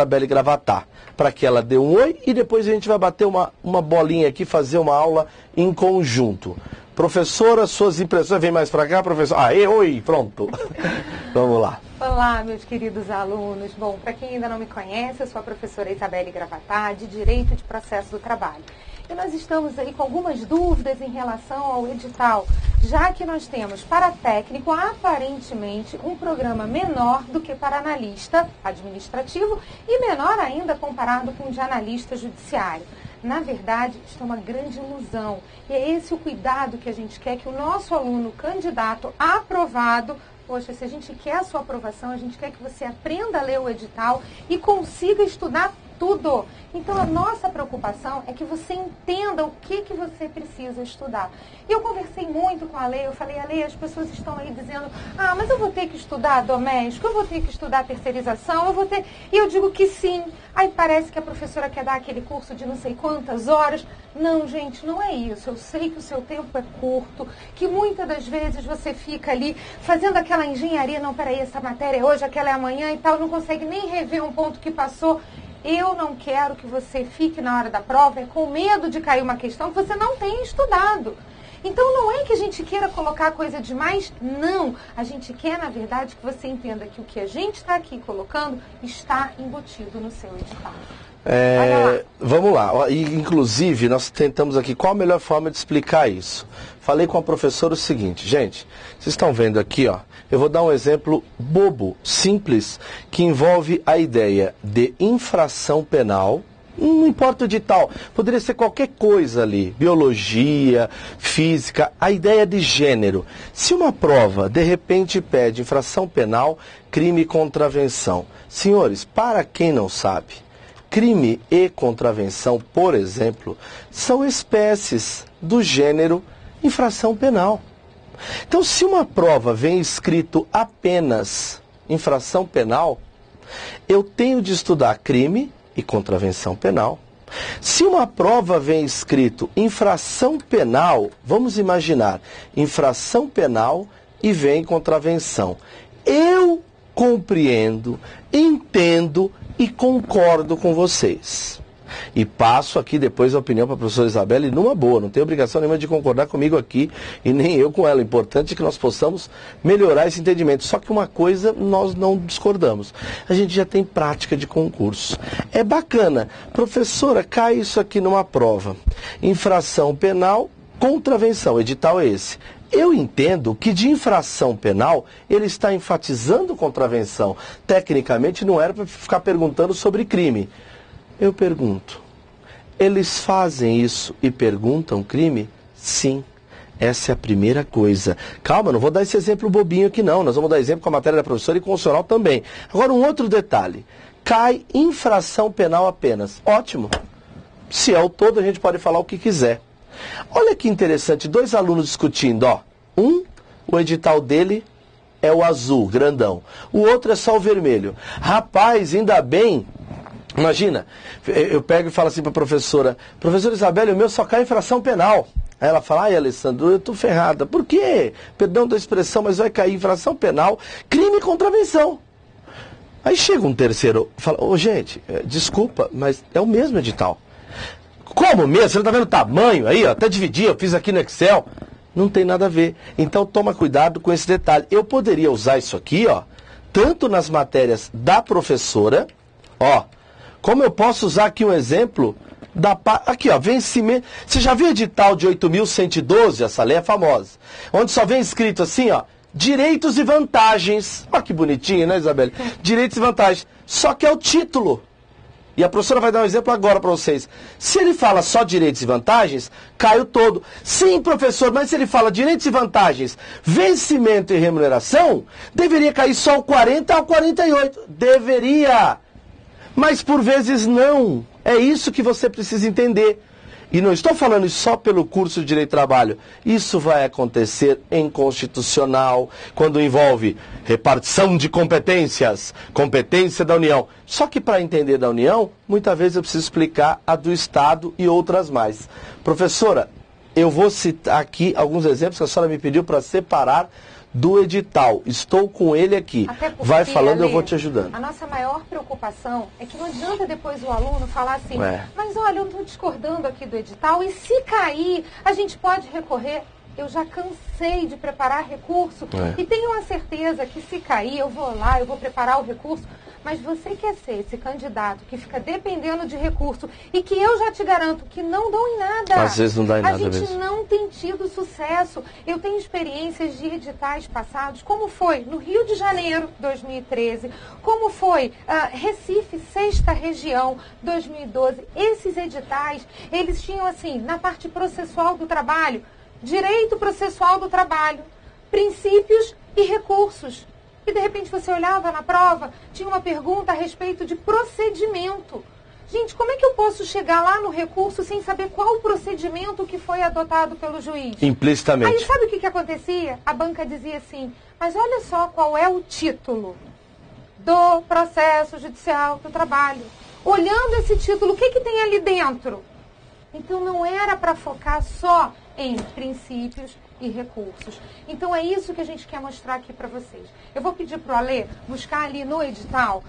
Isabelle Gravatar, para que ela dê um oi e depois a gente vai bater uma bolinha aqui, fazer uma aula em conjunto. Professora, suas impressões, vem mais para cá, professor. Oi, pronto. Vamos lá. Olá, meus queridos alunos. Bom, para quem ainda não me conhece, eu sou a professora Isabelle Gravatar, de Direito de Processo do Trabalho. E nós estamos aí com algumas dúvidas em relação ao edital, já que nós temos para técnico, aparentemente, um programa menor do que para analista administrativo e menor ainda comparado com o de analista judiciário. Na verdade, isso é uma grande ilusão. E é esse o cuidado que a gente quer que o nosso aluno candidato aprovado, poxa, se a gente quer a sua aprovação, a gente quer que você aprenda a ler o edital e consiga estudar tudo. Então, a nossa preocupação é que você entenda o que você precisa estudar. E eu conversei muito com a Lei, eu falei, Ale, as pessoas estão aí dizendo, mas eu vou ter que estudar doméstico, eu vou ter que estudar terceirização, eu vou ter... E eu digo que sim. Aí parece que a professora quer dar aquele curso de não sei quantas horas. Não, gente, não é isso. Eu sei que o seu tempo é curto, que muitas das vezes você fica ali fazendo aquela engenharia, não, peraí, essa matéria é hoje, aquela é amanhã e tal, não consegue nem rever um ponto que passou. Eu não quero que você fique na hora da prova com medo de cair uma questão que você não tem estudado. Então, não é que a gente queira colocar coisa demais, não. A gente quer, na verdade, que você entenda que o que a gente está aqui colocando está embutido no seu edital. Vamos lá. E, inclusive, nós tentamos aqui qual a melhor forma de explicar isso. Falei com a professora o seguinte, gente, vocês estão vendo aqui, ó, eu vou dar um exemplo bobo, simples, que envolve a ideia de infração penal. Não importa o edital, poderia ser qualquer coisa ali, biologia, física, a ideia de gênero. Se uma prova, de repente, pede infração penal, crime e contravenção. Senhores, para quem não sabe, crime e contravenção, por exemplo, são espécies do gênero infração penal. Então, se uma prova vem escrito apenas infração penal, eu tenho de estudar crime e contravenção penal. Se uma prova vem escrito infração penal, vamos imaginar, infração penal e vem contravenção. Eu compreendo, entendo e concordo com vocês. E passo aqui depois a opinião para a professora Isabelle numa boa, não tem obrigação nenhuma de concordar comigo aqui e nem eu com ela. O importante é que nós possamos melhorar esse entendimento. Só que uma coisa nós não discordamos. A gente já tem prática de concurso. É bacana. Professora, cai isso aqui numa prova. Infração penal, contravenção. Edital é esse. Eu entendo que de infração penal ele está enfatizando contravenção. Tecnicamente não era para ficar perguntando sobre crime. Eu pergunto, eles fazem isso e perguntam crime? Sim, essa é a primeira coisa. Calma, não vou dar esse exemplo bobinho aqui não, nós vamos dar exemplo com a matéria da professora e constitucional também. Agora um outro detalhe, cai infração penal apenas. Ótimo, se é o todo a gente pode falar o que quiser. Olha que interessante, dois alunos discutindo, ó. O edital dele é o azul, grandão. O outro é só o vermelho. Rapaz, ainda bem... Imagina, eu pego e falo assim para a professora Isabelle, o meu só cai infração penal. Aí ela fala, Alessandro, eu estou ferrada. Por quê? Perdão da expressão, mas vai cair infração penal, crime e contravenção. Aí chega um terceiro e fala, gente, desculpa, mas é o mesmo edital. Como mesmo? Você não está vendo o tamanho aí, ó, até dividir, eu fiz aqui no Excel. Não tem nada a ver. Então toma cuidado com esse detalhe. Eu poderia usar isso aqui, ó, tanto nas matérias da professora, ó, como eu posso usar aqui um exemplo da... Aqui, ó, vencimento... Você já viu o edital de 8.112? Essa lei é famosa. Onde só vem escrito assim, ó, direitos e vantagens. Olha que bonitinho, né, Isabelle? Direitos e vantagens. Só que é o título. E a professora vai dar um exemplo agora para vocês. Se ele fala só direitos e vantagens, cai o todo. Sim, professor, mas se ele fala direitos e vantagens, vencimento e remuneração, deveria cair só o 40 ao 48. Deveria. Mas por vezes não. É isso que você precisa entender. E não estou falando isso só pelo curso de Direito do Trabalho. Isso vai acontecer em constitucional, quando envolve repartição de competências, competência da União. Só que para entender da União, muitas vezes eu preciso explicar a do Estado e outras mais. Professora, eu vou citar aqui alguns exemplos que a senhora me pediu para separar do edital. Estou com ele aqui. Vai falando, Ale, eu vou te ajudando. A nossa maior preocupação é que não adianta depois o aluno falar assim, mas olha, eu estou discordando aqui do edital e se cair, a gente pode recorrer. Eu já cansei de preparar recurso e tenho a certeza que se cair, eu vou lá, eu vou preparar o recurso. Mas você quer ser esse candidato que fica dependendo de recurso e que eu já te garanto que não dão em nada. Às vezes não dá em nada mesmo. A gente não tem tido sucesso. Eu tenho experiências de editais passados, como foi no Rio de Janeiro, 2013, como foi Recife, 6ª Região, 2012. Esses editais, eles tinham assim, na parte processual do trabalho, direito processual do trabalho, princípios e recursos. E de repente você olhava na prova, tinha uma pergunta a respeito de procedimento. Gente, como é que eu posso chegar lá no recurso sem saber qual o procedimento que foi adotado pelo juiz? Implicitamente. Aí sabe o que acontecia? A banca dizia assim, mas olha só qual é o título do processo judicial do trabalho. Olhando esse título, o que tem ali dentro? Então não era para focar só em princípios e recursos. Então é isso que a gente quer mostrar aqui para vocês. Eu vou pedir para o Ale buscar ali no edital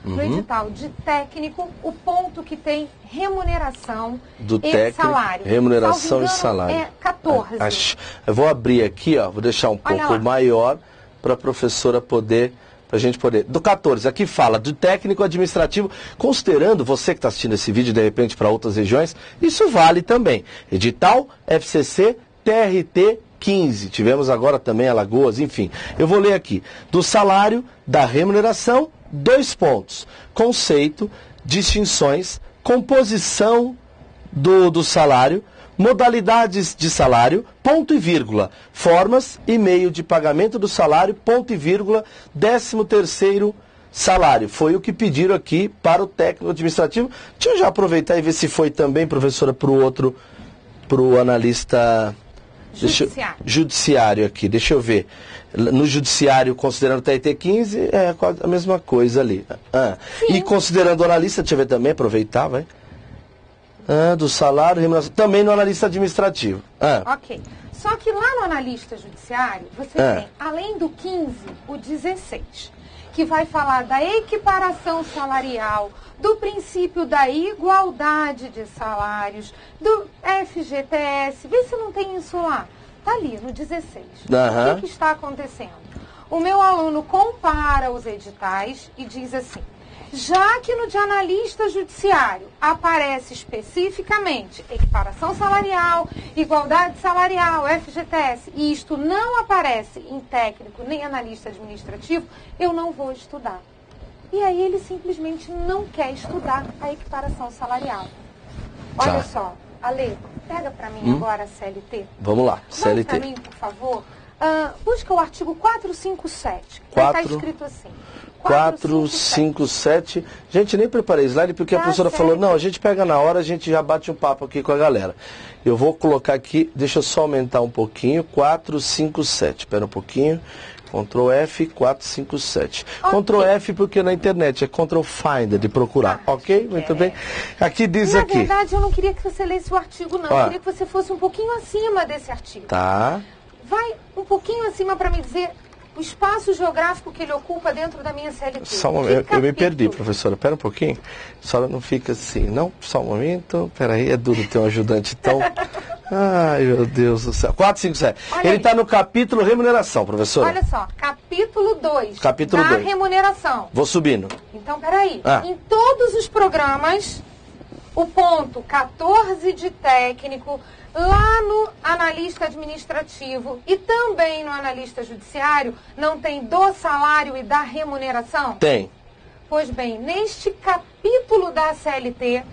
de técnico, o ponto que tem remuneração e salário. Remuneração e salário. É 14. Eu vou abrir aqui, ó, vou deixar um pouco maior para a professora poder... Pra gente poder... Do 14, aqui fala do técnico administrativo, considerando você que está assistindo esse vídeo, de repente, para outras regiões, isso vale também. Edital, FCC, TRT 15. Tivemos agora também Alagoas, enfim. Eu vou ler aqui. Do salário, da remuneração, 2 pontos. Conceito, distinções, composição do salário, modalidades de salário, ponto e vírgula, formas e meio de pagamento do salário, ponto e vírgula, 13º salário. Foi o que pediram aqui para o técnico administrativo. Deixa eu já aproveitar e ver se foi também, professora, para o analista judiciário aqui. Deixa eu ver. No judiciário, considerando o TRT 15, é quase a mesma coisa ali. E considerando o analista, deixa eu ver também, aproveitar, vai. Do salário, remuneração, também no analista administrativo. Ok. Só que lá no analista judiciário, você tem, além do 15, o 16, que vai falar da equiparação salarial, do princípio da igualdade de salários, do FGTS. Vê se não tem isso lá. Está ali, no 16. O que está acontecendo? O meu aluno compara os editais e diz assim, já que no de analista judiciário aparece especificamente equiparação salarial, igualdade salarial, FGTS, e isto não aparece em técnico nem analista administrativo, eu não vou estudar. E aí ele simplesmente não quer estudar a equiparação salarial. Olha só, Ale, pega para mim agora a CLT. Vamos lá, CLT. Manda para mim, por favor. Busca o artigo 457. Está escrito assim. 457. Gente, nem preparei slide porque a professora falou, não, a gente pega na hora, a gente já bate um papo aqui com a galera. Eu vou colocar aqui, deixa eu só aumentar um pouquinho, 457. Espera um pouquinho. Ctrl F, 457. Ctrl F porque na internet é Ctrl Finder de procurar. Ok? Muito bem. Aqui diz aqui. Na verdade, eu não queria que você lesse o artigo, não. Eu queria que você fosse um pouquinho acima desse artigo. Tá. Vai um pouquinho acima para me dizer o espaço geográfico que ele ocupa dentro da minha CLT. Só um momento, eu me perdi, professora. Espera um pouquinho. A senhora não fica assim, não? Só um momento. Espera aí, é duro ter um ajudante tão... Ai, meu Deus do céu. 457. Ele está no capítulo remuneração, professora. Olha só, capítulo 2. Capítulo 2. Remuneração. Vou subindo. Então, peraí. Em todos os programas, o ponto 14 de técnico, lá no analista administrativo e também no analista judiciário, não tem do salário e da remuneração? Tem. Pois bem, neste capítulo da CLT,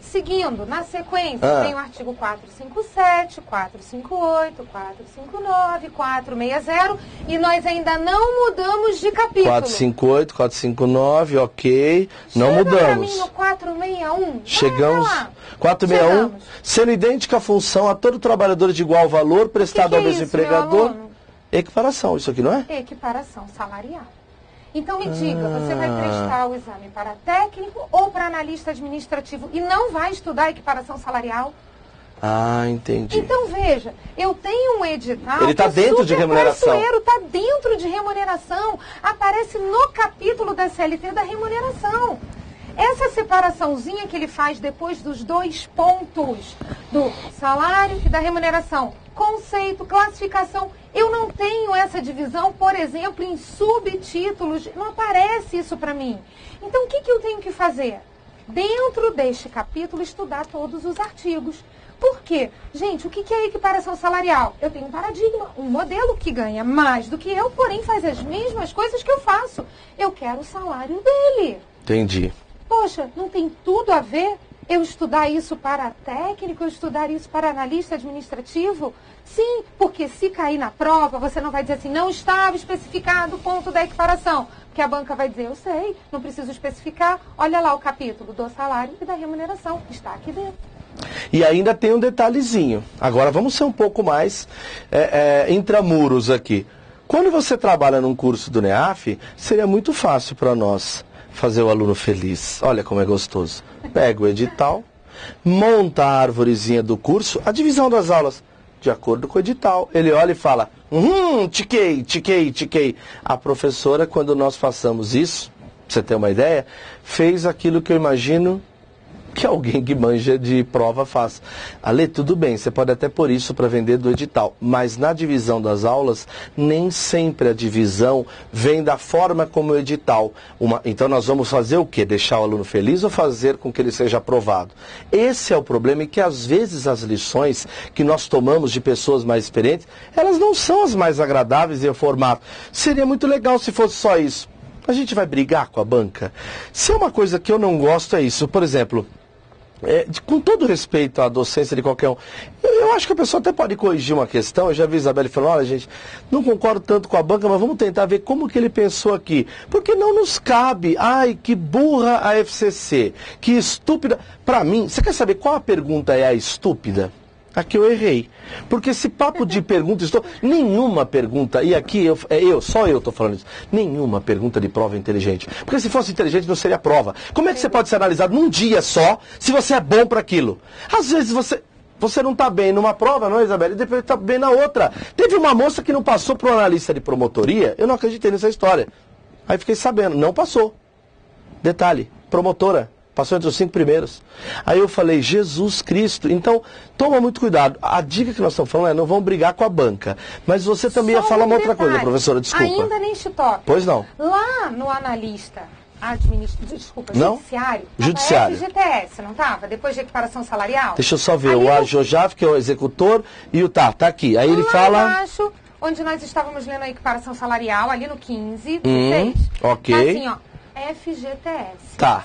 seguindo, na sequência, tem o artigo 457, 458, 459, 460 e nós ainda não mudamos de capítulo. 458, 459, ok. Não mudamos. Chega pra mim no 461. Chegamos. 461. Sendo idêntica a função a todo trabalhador de igual valor prestado ao mesmo empregador. Equiparação, isso aqui não é? Equiparação salarial. Então me diga, você vai prestar o exame para técnico ou para analista administrativo e não vai estudar equiparação salarial? Ah, entendi. Então, veja, eu tenho um edital... Ele está dentro de remuneração. Está dentro de remuneração. Aparece no capítulo da CLT da remuneração. Essa separaçãozinha que ele faz depois dos 2 pontos do salário e da remuneração, conceito, classificação, eu não tenho essa divisão, por exemplo, em subtítulos, não aparece isso para mim. Então, o que eu tenho que fazer? Dentro deste capítulo, estudar todos os artigos. Por quê? Gente, o que é equiparação salarial? Eu tenho um paradigma, um modelo que ganha mais do que eu, porém faz as mesmas coisas que eu faço. Eu quero o salário dele. Entendi. Poxa, não tem tudo a ver eu estudar isso para técnico, eu estudar isso para analista administrativo? Sim, porque se cair na prova, você não vai dizer assim, não estava especificado o ponto da equiparação. Porque a banca vai dizer, eu sei, não preciso especificar. Olha lá o capítulo do salário e da remuneração, está aqui dentro. E ainda tem um detalhezinho. Agora vamos ser um pouco mais intramuros aqui. Quando você trabalha num curso do NEAF, seria muito fácil para nós fazer o aluno feliz. Olha como é gostoso. Pega o edital, monta a árvorezinha do curso, a divisão das aulas, de acordo com o edital. Ele olha e fala, tiquei. A professora, quando nós façamos isso, pra você ter uma ideia, fez aquilo que eu imagino que alguém que manja de prova faz. Ale, tudo bem, você pode até pôr isso para vender do edital, mas na divisão das aulas, nem sempre a divisão vem da forma como o edital. Então nós vamos fazer o quê? Deixar o aluno feliz ou fazer com que ele seja aprovado? Esse é o problema, e que às vezes as lições que nós tomamos de pessoas mais experientes, elas não são as mais agradáveis em formato. Seria muito legal se fosse só isso. A gente vai brigar com a banca? Se é uma coisa que eu não gosto, é isso. Por exemplo, com todo respeito à docência de qualquer um, eu acho que a pessoa até pode corrigir uma questão. Eu já vi a Isabelle falando, olha gente, não concordo tanto com a banca, mas vamos tentar ver como que ele pensou aqui. Porque não nos cabe, ai, que burra a FCC, que estúpida. Para mim, você quer saber qual a pergunta é a estúpida? Aqui eu errei. Porque esse papo de pergunta, nenhuma pergunta, e aqui só eu estou falando isso, nenhuma pergunta de prova é inteligente. Porque se fosse inteligente não seria prova. Como é que você pode ser analisado num dia só, se você é bom para aquilo? Às vezes você não está bem numa prova, não, Isabelle, e depois está bem na outra. Teve uma moça que não passou para o analista de promotoria, eu não acreditei nessa história. Aí fiquei sabendo, não passou. Detalhe, promotora. Passou entre os 5 primeiros. Aí eu falei, Jesus Cristo. Então, toma muito cuidado. A dica que nós estamos falando é, não vamos brigar com a banca. Mas você também ia falar uma outra coisa, professora, desculpa. Ainda neste tópico. Pois não. Lá no analista judiciário. Judiciário. FGTS, não estava? Depois de equiparação salarial? Deixa eu só ver. O AJOJAF, que é o executor, e o tá aqui. Aí ele fala... Lá embaixo, onde nós estávamos lendo a equiparação salarial, ali no 15, 16. Ok. Tá assim, ó. FGTS. Tá.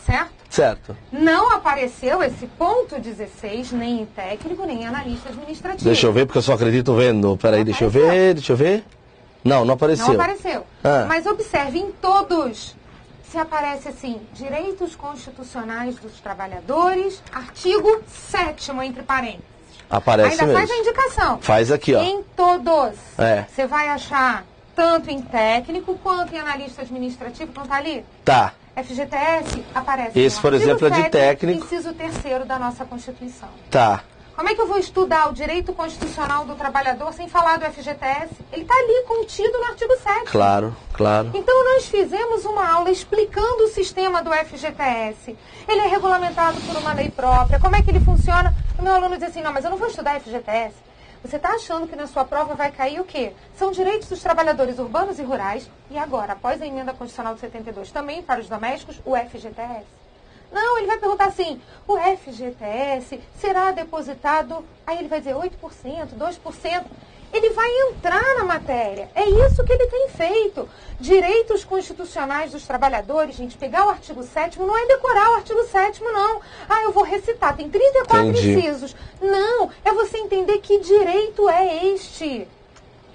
Certo? Não apareceu esse ponto 16, nem em técnico, nem em analista administrativo. Deixa eu ver, porque eu só acredito vendo. Peraí, deixa eu ver. Não apareceu. Não apareceu. Mas observe, em todos, se aparece assim, direitos constitucionais dos trabalhadores, artigo 7º, entre parênteses. Aparece ainda mesmo. Faz a indicação. Faz aqui, ó. Em todos. Você vai achar tanto em técnico quanto em analista administrativo, não está ali? Tá. FGTS aparece. Esse, por exemplo, é de técnico. Inciso 3º da nossa Constituição. Tá. Como é que eu vou estudar o direito constitucional do trabalhador sem falar do FGTS? Ele está ali contido no artigo 7º. Claro. Então, nós fizemos uma aula explicando o sistema do FGTS. Ele é regulamentado por uma lei própria. Como é que ele funciona? O meu aluno diz assim, não, mas eu não vou estudar FGTS. Você está achando que na sua prova vai cair o quê? São direitos dos trabalhadores urbanos e rurais. E agora, após a emenda constitucional de 72, também para os domésticos, o FGTS. Não, ele vai perguntar assim, o FGTS será depositado, aí ele vai dizer 8%, 2%. Ele vai entrar na matéria. É isso que ele tem feito. Direitos constitucionais dos trabalhadores, gente, pegar o artigo 7º não é decorar o artigo 7º, não. Ah, eu vou recitar, tem 34 incisos. Não, é você entender que direito é este.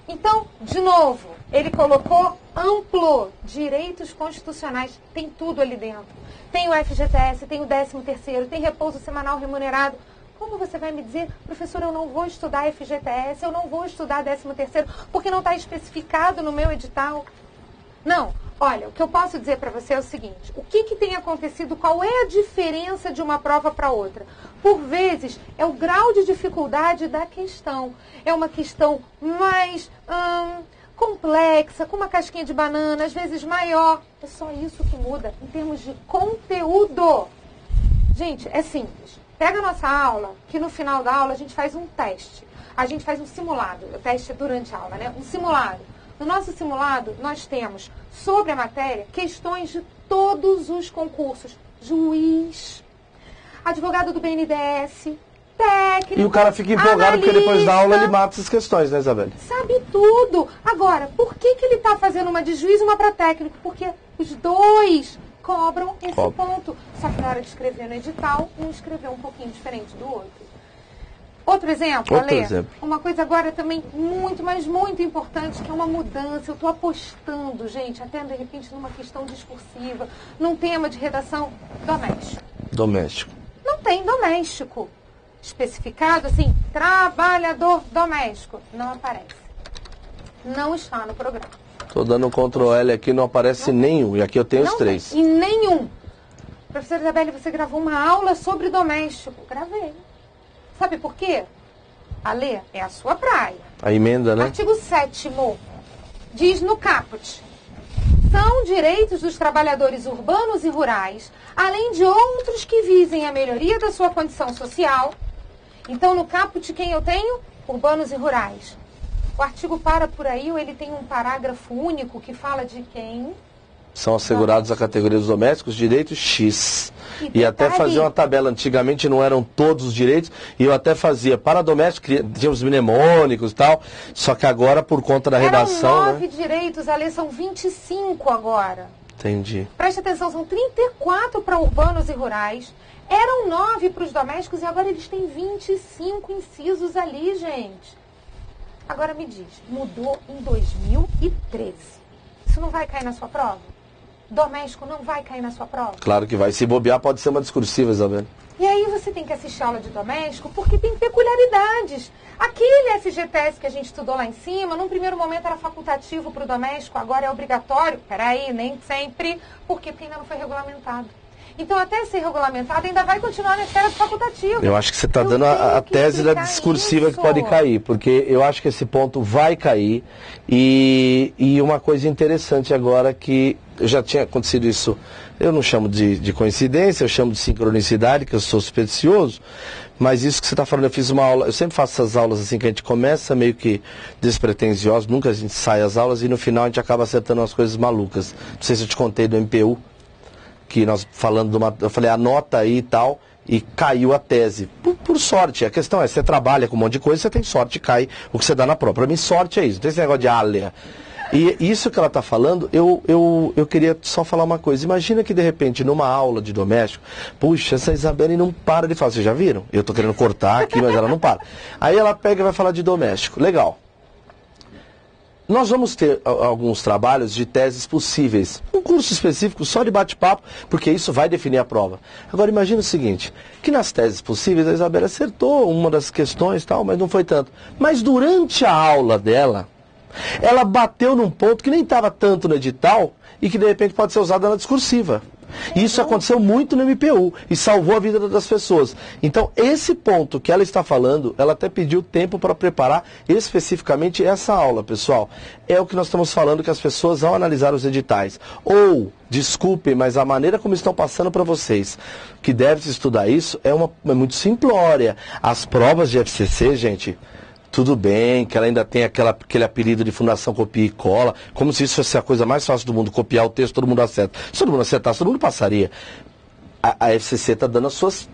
Então, de novo, ele colocou amplo, direitos constitucionais, tem tudo ali dentro. Tem o FGTS, tem o 13º, tem repouso semanal remunerado. Como você vai me dizer, professor, eu não vou estudar FGTS, eu não vou estudar 13º, porque não está especificado no meu edital? Não. Olha, o que eu posso dizer para você é o seguinte, o que tem acontecido, qual é a diferença de uma prova para outra? Por vezes, é o grau de dificuldade da questão. É uma questão mais complexa, com uma casquinha de banana, às vezes maior. É só isso que muda em termos de conteúdo. Gente, é simples. Pega a nossa aula, que no final da aula a gente faz um teste. A gente faz um simulado. O teste é durante a aula, né? Um simulado. No nosso simulado, nós temos, sobre a matéria, questões de todos os concursos. Juiz, advogado do BNDES, técnico, E o cara fica empolgado analista, porque depois da aula ele mata essas questões, né, Isabelle? sabe tudo. Agora, por que ele está fazendo uma de juiz e uma para técnico? Porque os dois cobram esse ponto. Só que na hora de escrever no edital, um escreveu um pouquinho diferente do outro. Outro exemplo, Ale? Uma coisa agora também muito, mas muito importante, que é uma mudança. Eu estou apostando, gente, até de repente numa questão discursiva, num tema de redação doméstico. Doméstico. Não tem doméstico especificado assim, trabalhador doméstico. Não aparece. Não está no programa. Tô dando um Ctrl L aqui, não aparece nenhum. E aqui eu tenho os 3. Tem, e nenhum. Professora Isabelle, você gravou uma aula sobre doméstico. Gravei. Sabe por quê? Ale, é a sua praia. A emenda, né? Artigo 7º diz no caput: são direitos dos trabalhadores urbanos e rurais, além de outros que visem a melhoria da sua condição social. Então, no caput, quem eu tenho? Urbanos e rurais. O artigo para por aí, ou ele tem um parágrafo único que fala de quem? São assegurados a categoria dos domésticos, direitos X. E até fazia uma tabela. Antigamente não eram todos os direitos. E eu até fazia para doméstico, tinha os mnemônicos e tal. Só que agora, por conta da redação... Eram 9 direitos, Ale, são 25 agora. Entendi. Preste atenção, são 34 para urbanos e rurais. Eram 9 para os domésticos e agora eles têm 25 incisos ali, gente. Agora me diz, mudou em 2013. Isso não vai cair na sua prova? Doméstico não vai cair na sua prova? Claro que vai. Se bobear, pode ser uma discursiva, Isabelle. E aí você tem que assistir a aula de doméstico porque tem peculiaridades. Aquele FGTS que a gente estudou lá em cima, num primeiro momento era facultativo para o doméstico, agora é obrigatório. Peraí, nem sempre, porque ainda não foi regulamentado. Então, até ser regulamentado, ainda vai continuar na esfera do facultativo. Eu acho que você está dando a tese da discursiva que pode cair, porque eu acho que esse ponto vai cair. E uma coisa interessante agora que já tinha acontecido isso, eu não chamo de coincidência, eu chamo de sincronicidade, que eu sou supersticioso, mas isso que você está falando, eu fiz uma aula, eu sempre faço essas aulas assim que a gente começa meio que despretensioso, nunca a gente sai as aulas e no final a gente acaba acertando umas coisas malucas. Não sei se eu te contei do MPU, que nós falando de uma, eu falei, anota aí e tal, e caiu a tese. Por sorte, a questão é, você trabalha com um monte de coisa, você tem sorte, cai o que você dá na prova. Para mim, sorte é isso, não tem esse negócio de área. E isso que ela está falando, eu queria só falar uma coisa. Imagina que, de repente, numa aula de doméstico, puxa, essa Isabelle não para de falar. Vocês já viram? Eu estou querendo cortar aqui, mas ela não para. Aí ela pega e vai falar de doméstico. Legal. Nós vamos ter alguns trabalhos de teses possíveis. Um curso específico só de bate-papo, porque isso vai definir a prova. Agora imagina o seguinte, que nas teses possíveis a Isabelle acertou uma das questões e tal, mas não foi tanto. Mas durante a aula dela, ela bateu num ponto que nem estava tanto no edital e que de repente pode ser usado na discursiva. Isso aconteceu muito no MPU e salvou a vida das pessoas. Então, esse ponto que ela está falando, ela até pediu tempo para preparar especificamente essa aula, pessoal. É o que nós estamos falando, que as pessoas vão analisar os editais. Ou, desculpem, mas a maneira como estão passando para vocês, que deve-se estudar isso, é muito simplória. As provas de FCC, gente... Tudo bem, que ela ainda tem aquele apelido de Fundação Copia e Cola, como se isso fosse a coisa mais fácil do mundo, copiar o texto, todo mundo acerta. Se todo mundo acertasse, todo mundo passaria. A FCC está dando as suas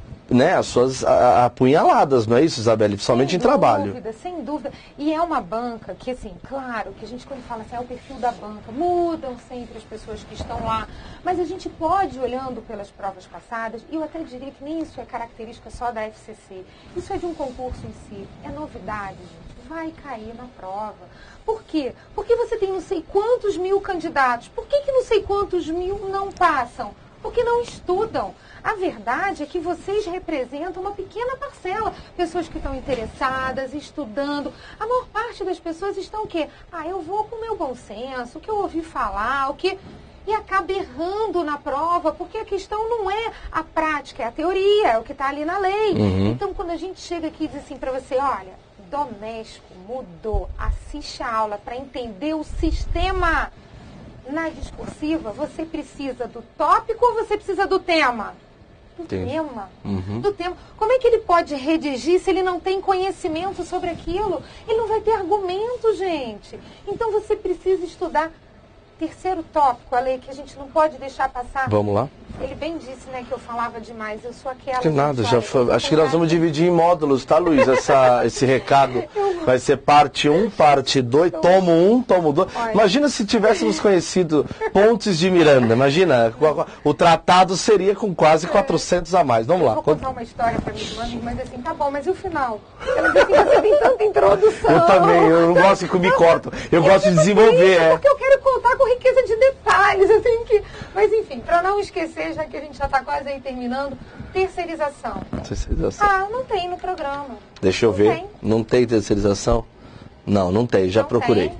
apunhaladas, não é isso, Isabelle? Principalmente em trabalho. Sem dúvida. E é uma banca que, assim, claro, que a gente quando fala assim, é o perfil da banca, mudam sempre as pessoas que estão lá, mas a gente pode, olhando pelas provas passadas, e eu até diria que nem isso é característica só da FCC, isso é de um concurso em si, é novidade, gente, vai cair na prova. Por quê? Porque você tem não sei quantos mil candidatos, por que não sei quantos mil não passam? Porque não estudam. A verdade é que vocês representam uma pequena parcela. Pessoas que estão interessadas, estudando. A maior parte das pessoas estão o quê? Eu vou com o meu bom senso, o que eu ouvi falar, o que... e acaba errando na prova, porque a questão não é a prática, é a teoria, é o que está ali na lei. Então, quando a gente chega aqui e diz assim para você, olha, doméstico mudou, assiste a aula para entender o sistema. Na discursiva, você precisa do tópico ou você precisa do tema? Do tema. Do tema. Como é que ele pode redigir se ele não tem conhecimento sobre aquilo? Ele não vai ter argumento, gente. Então você precisa estudar. Terceiro tópico, Ale, que a gente não pode deixar passar. Vamos lá. Ele bem disse, né, que eu falava demais. Eu sou aquela... Que nada, já foi. Acho que nós vamos dividir em módulos, tá, Luiz? Esse recado vai ser parte 1, parte 2, tomo 1, tomo 2. Imagina se tivéssemos conhecido Pontes de Miranda. Imagina, o tratado seria com quase 400 a mais. Vamos lá. Eu vou contar uma história para mim, mas assim, tá bom, mas e o final? Ela disse assim, você tem tanta introdução. Eu também, eu não gosto que me cortam. Eu gosto de desenvolver. Porque eu quero contar com riqueza de detalhes. Eu tenho que... Mas enfim, para não esquecer, já que a gente já está quase aí terminando, terceirização. Terceirização. Ah, não tem no programa. Deixa eu ver. Não tem terceirização? Não tem. Já procurei.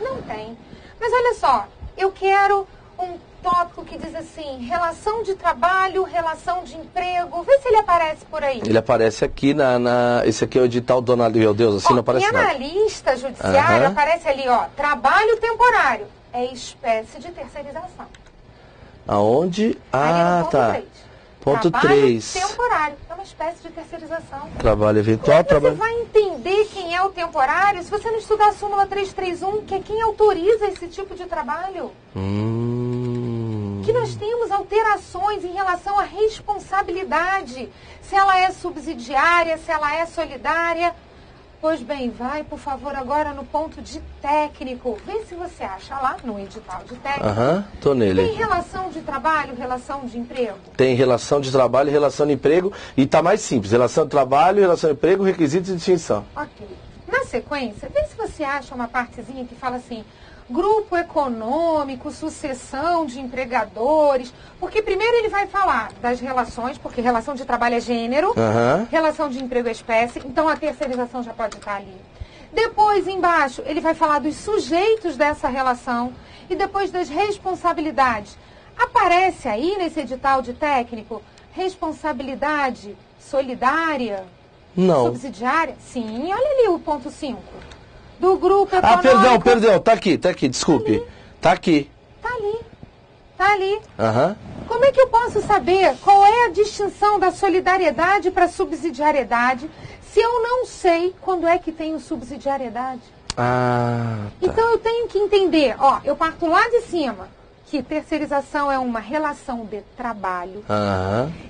Não tem. Mas olha só, eu quero um tópico que diz assim, relação de trabalho, relação de emprego. Vê se ele aparece por aí. Ele aparece aqui esse aqui é o edital do meu Deus, assim não aparece nada. E analista judiciário aparece ali, ó, trabalho temporário. É espécie de terceirização. Aonde? Ah, tá. 3. Ponto Trabalho 3. temporário. É uma espécie de terceirização. Trabalho eventual. Como você vai entender quem é o temporário se você não estudar a súmula 331, que é quem autoriza esse tipo de trabalho? Que nós temos alterações em relação à responsabilidade. Se ela é subsidiária, se ela é solidária. Pois bem, vai, por favor, agora no ponto de técnico. Vê se você acha lá no edital de técnico. Tô nele. Tem relação de trabalho, relação de emprego? Tem relação de trabalho e relação de emprego. E tá mais simples. Relação de trabalho, relação de emprego, requisitos de distinção. Ok. Na sequência, vê se você acha uma partezinha que fala assim... Grupo econômico, sucessão de empregadores. Porque primeiro ele vai falar das relações, porque relação de trabalho é gênero, relação de emprego é espécie, então a terceirização já pode estar ali. Depois, embaixo, ele vai falar dos sujeitos dessa relação e depois das responsabilidades. Aparece aí nesse edital de técnico responsabilidade solidária? Não. Subsidiária? Sim, olha ali o ponto 5. Do grupo econômico... perdão, tá aqui, desculpe. Tá aqui. Tá ali. Como é que eu posso saber qual é a distinção da solidariedade para subsidiariedade se eu não sei quando é que tenho subsidiariedade? Tá. Então eu tenho que entender, eu parto lá de cima, que terceirização é uma relação de trabalho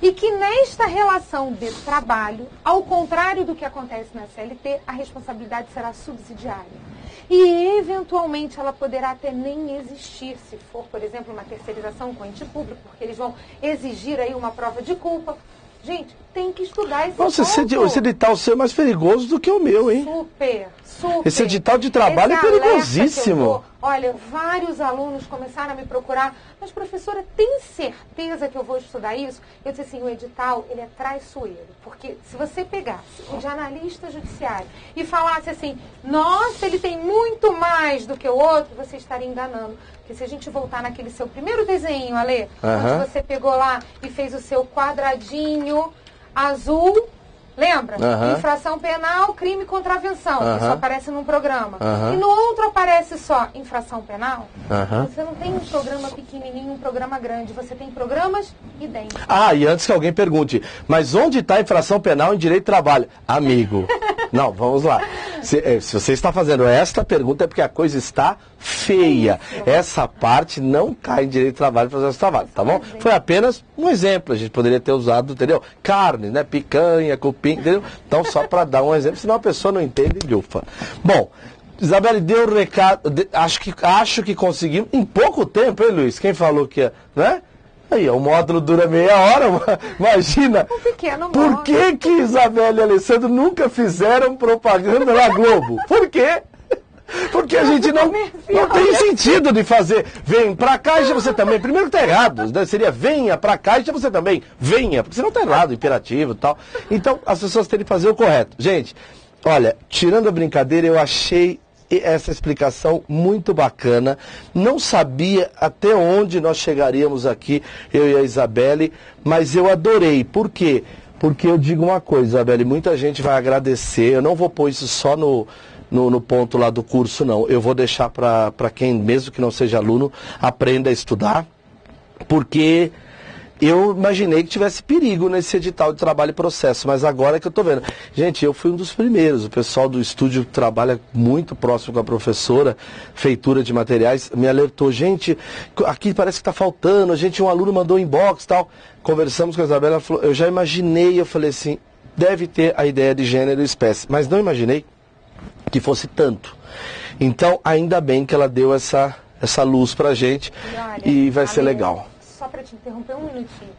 e que nesta relação de trabalho, ao contrário do que acontece na CLT, a responsabilidade será subsidiária. E, eventualmente, ela poderá até nem existir, se for, por exemplo, uma terceirização com ente público, porque eles vão exigir aí uma prova de culpa. Gente, tem que estudar esse ponto. Esse edital seu é mais perigoso do que o meu, hein? Super. Esse edital de trabalho é perigosíssimo. Olha, vários alunos começaram a me procurar, mas professora, tem certeza que eu vou estudar isso? Eu disse assim, o edital, ele é traiçoeiro, porque se você pegasse o de analista judiciário e falasse assim, nossa, ele tem muito mais do que o outro, você estaria enganando. Porque se a gente voltar naquele seu primeiro desenho, Ale, onde você pegou lá e fez o seu quadradinho azul... Lembra? Infração penal, crime e contravenção. Isso aparece num programa. E no outro aparece só infração penal. Você não tem um programa pequenininho, um programa grande. Você tem programas idênticos. E antes que alguém pergunte, mas onde está a infração penal em direito de trabalho? Amigo, não, vamos lá. Se você está fazendo esta pergunta é porque a coisa está feia. Essa parte não cai em direito de trabalho para fazer esse trabalho, tá bom? Foi apenas um exemplo. A gente poderia ter usado, entendeu? Carne, né? Picanha, cupim, entendeu? Então, só para dar um exemplo, senão a pessoa não entende de ufa. Bom, Isabelle deu o recado, acho que conseguimos, em pouco tempo, hein, Luiz? Quem falou que ia, né? Aí, o módulo dura meia hora, imagina. Um pequeno módulo. Por que Isabelle e Alessandro nunca fizeram propaganda na Globo? Por quê? Porque a gente não tem sentido de fazer. Vem pra cá e você também. Primeiro que tá errado, né? Seria venha pra cá e você também. Venha, porque senão tá errado, imperativo e tal. Então, as pessoas têm que fazer o correto. Gente, olha, tirando a brincadeira, eu achei essa explicação muito bacana. Não sabia até onde nós chegaríamos aqui, eu e a Isabelle, mas eu adorei. Por quê? Porque eu digo uma coisa, Isabelle, muita gente vai agradecer, eu não vou pôr isso só no ponto lá do curso, não. Eu vou deixar para quem, mesmo que não seja aluno, aprenda a estudar, porque eu imaginei que tivesse perigo nesse edital de trabalho e processo, mas agora é que eu estou vendo. Gente, eu fui um dos primeiros, o pessoal do estúdio trabalha muito próximo com a professora, feitura de materiais, me alertou, gente, aqui parece que está faltando, um aluno mandou inbox e tal. Conversamos com a Isabela, ela falou, eu já imaginei, eu falei assim, deve ter a ideia de gênero e espécie, mas não imaginei que fosse tanto. Então, ainda bem que ela deu essa luz pra gente e vai ser legal. Só para te interromper um minutinho.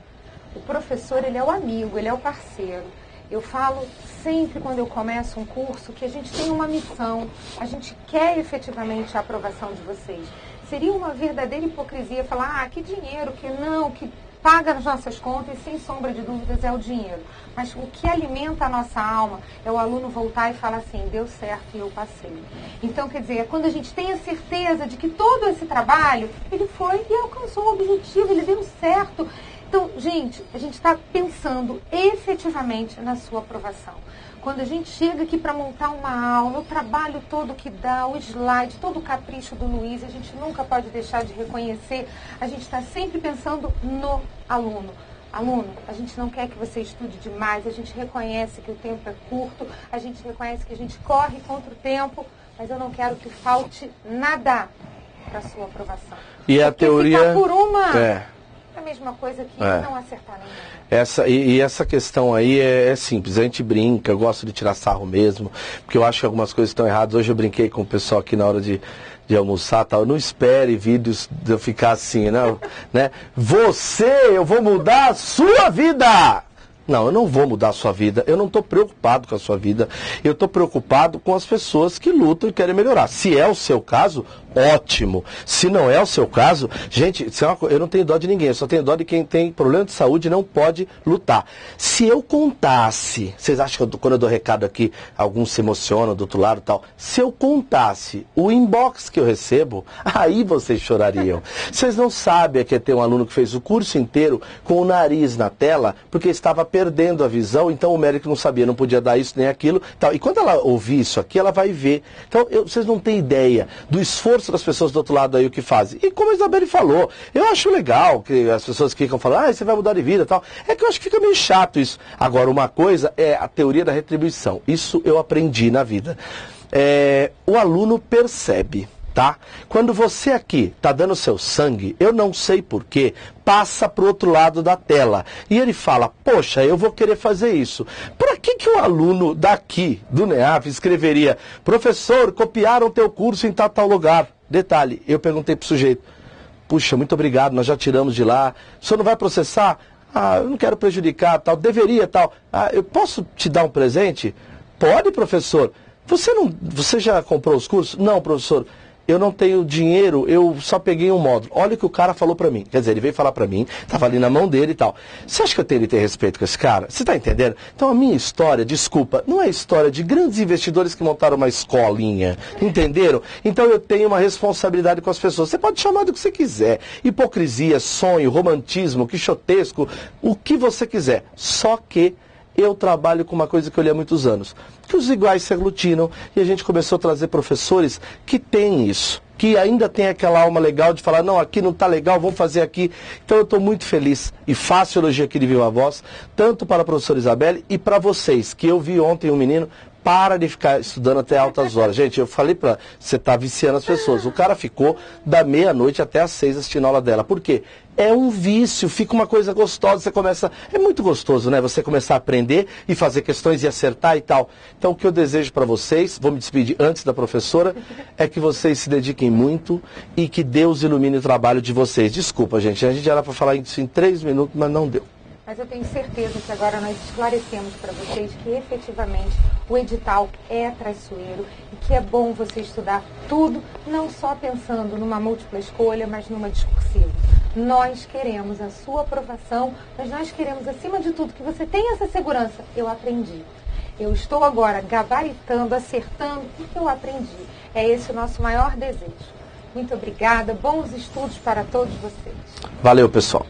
O professor, ele é o amigo, ele é o parceiro. Eu falo sempre quando eu começo um curso que a gente tem uma missão, a gente quer efetivamente a aprovação de vocês. Seria uma verdadeira hipocrisia falar, que dinheiro, que não, que paga as nossas contas, sem sombra de dúvidas, é o dinheiro. Mas o que alimenta a nossa alma é o aluno voltar e falar assim, deu certo e eu passei. Então, quer dizer, é quando a gente tem a certeza de que todo esse trabalho, ele foi e alcançou o objetivo, ele deu certo. Então, gente, a gente está pensando efetivamente na sua aprovação. Quando a gente chega aqui para montar uma aula, o trabalho todo que dá, o slide, todo o capricho do Luiz, a gente nunca pode deixar de reconhecer, a gente está sempre pensando no aluno. Aluno, a gente não quer que você estude demais, a gente reconhece que o tempo é curto, a gente reconhece que a gente corre contra o tempo, mas eu não quero que falte nada para a sua aprovação. E a teoria... Ficar por uma... É a mesma coisa que não acertar nenhuma. Essa questão aí é simples, a gente brinca, eu gosto de tirar sarro mesmo, porque eu acho que algumas coisas estão erradas. Hoje eu brinquei com o pessoal aqui na hora de almoçar, tal. Não espere vídeos de eu ficar assim, não, né? Eu vou mudar a sua vida! Não, eu não vou mudar a sua vida, eu não estou preocupado com a sua vida, eu estou preocupado com as pessoas que lutam e querem melhorar. Se é o seu caso, ótimo. Se não é o seu caso, gente, eu não tenho dó de ninguém, eu só tenho dó de quem tem problema de saúde e não pode lutar. Se eu contasse, vocês acham que quando eu dou recado aqui, alguns se emocionam do outro lado e tal, se eu contasse o inbox que eu recebo, aí vocês chorariam. Vocês não sabem que é ter um aluno que fez o curso inteiro com o nariz na tela, porque estava perdendo a visão, então o médico não sabia, não podia dar isso nem aquilo. Tal. E quando ela ouvir isso aqui, ela vai ver. Então, vocês não têm ideia do esforço das pessoas do outro lado aí o que fazem. E como a Isabelle falou, eu acho legal que as pessoas ficam falando, você vai mudar de vida e tal. É que eu acho que fica meio chato isso. Agora, uma coisa é a teoria da retribuição. Isso eu aprendi na vida. O aluno percebe. Tá? Quando você aqui está dando seu sangue, eu não sei porquê, passa para o outro lado da tela. E ele fala, poxa, eu vou querer fazer isso. Para que o aluno daqui, do NEAF, escreveria, professor, copiaram teu curso em tal lugar? Detalhe, eu perguntei para o sujeito, puxa, muito obrigado, nós já tiramos de lá. O senhor não vai processar? Eu não quero prejudicar, tal, deveria, tal. Eu posso te dar um presente? Pode, professor. Você já comprou os cursos? Não, professor. Eu não tenho dinheiro, eu só peguei um módulo. Olha o que o cara falou pra mim. Quer dizer, ele veio falar pra mim, tava ali na mão dele e tal. Você acha que eu tenho que ter respeito com esse cara? Você tá entendendo? Então a minha história, desculpa, não é história de grandes investidores que montaram uma escolinha. Entenderam? Então eu tenho uma responsabilidade com as pessoas. Você pode chamar do que você quiser. Hipocrisia, sonho, romantismo, quixotesco, o que você quiser. Só que eu trabalho com uma coisa que eu li há muitos anos, que os iguais se aglutinam, e a gente começou a trazer professores que têm isso, que ainda tem aquela alma legal de falar, não, aqui não está legal, vamos fazer aqui. Então eu estou muito feliz e faço elogio aqui de viva voz, tanto para a professora Isabelle e para vocês, que eu vi ontem um menino, para de ficar estudando até altas horas. Gente, eu falei para você tá viciando as pessoas. O cara ficou da meia-noite até às 6 assistindo a aula dela. Por quê? É um vício, fica uma coisa gostosa, você começa... É muito gostoso, né? Você começar a aprender e fazer questões e acertar e tal. Então, o que eu desejo para vocês, vou me despedir antes da professora, é que vocês se dediquem muito e que Deus ilumine o trabalho de vocês. Desculpa, gente, a gente era para falar isso em 3 minutos, mas não deu. Mas eu tenho certeza que agora nós esclarecemos para vocês que efetivamente o edital é traiçoeiro e que é bom você estudar tudo, não só pensando numa múltipla escolha, mas numa discursiva. Nós queremos a sua aprovação, mas nós queremos, acima de tudo, que você tenha essa segurança. Eu aprendi. Eu estou agora gabaritando, acertando o que eu aprendi. É esse o nosso maior desejo. Muito obrigada, bons estudos para todos vocês. Valeu, pessoal.